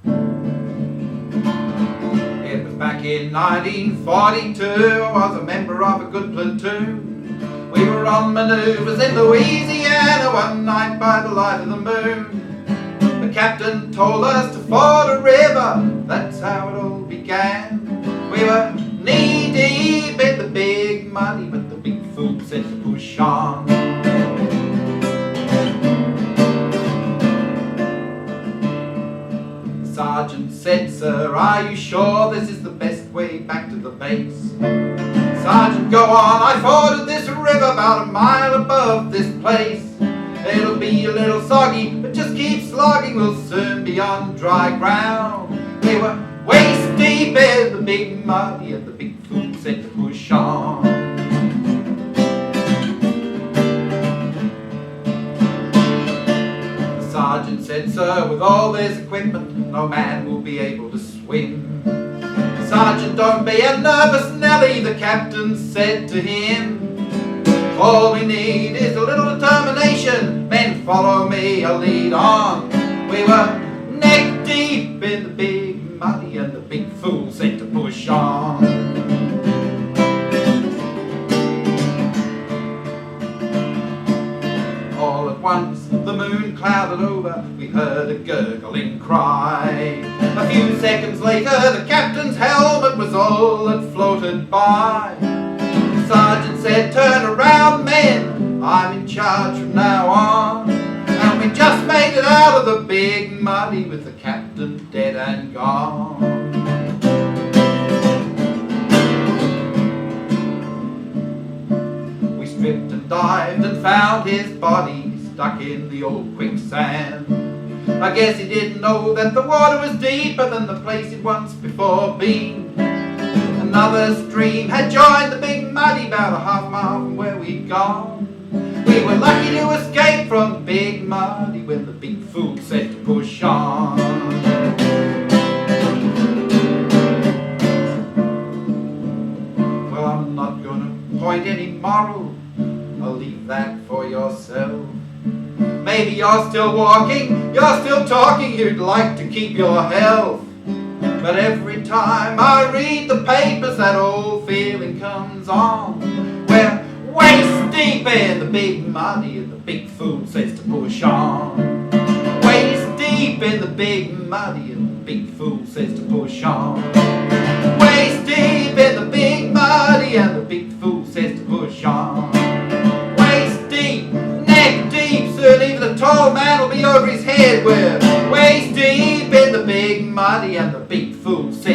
It was back in 1942, I was a member of a good platoon. We were on manoeuvres in Louisiana one night by the light of the moon. The captain told us to ford a river, that's how it all began. We were knee deep in the big muddy, but the big fool said to push on. The sergeant said, "Sir, are you sure this is the best way back to the base?" "Sergeant, go on, I forded this river about a mile above this place. It'll be a little soggy, but just keep slogging, we'll soon be on dry ground." We were waist deep in the big muddy, and the big fool said to push on. The sergeant said, "Sir, with all this equipment, no man will be able to swim." "Sergeant, don't be a nervous Nellie," the captain said to him. "All we need is a little determination. Men, follow me, I'll lead on." We were neck deep in the big muddy, and the big fool said to push on. All at once the moon clouded over, we heard a gurgling cry. A few seconds later the captain's helmet was all that floated by. The sergeant said, "Turn around, men, I'm in charge from now on." And we just made it out of the big muddy with the captain dead and gone. We stripped and dived and found his body stuck in the old quicksand. I guess he didn't know that the water was deeper than the place he'd once before been. Another stream had joined the big muddy about a half mile from where we'd gone. We were lucky to escape from the big muddy when the big fool said to push on. Well, I'm not gonna point any moral, I'll leave that for yourself. Maybe you're still walking, you're still talking, you'd like to keep your health. But every time I read the papers, that old feeling comes on. We're waist deep in the big muddy, and the big fool says to push on. Waist deep in the big muddy, and the big fool says to push on. Waist deep in the big muddy, and the big fool says to push on. Waist deep, neck deep, soon even the tall man will be over his head. We're waist deep in the big muddy, and the big fool says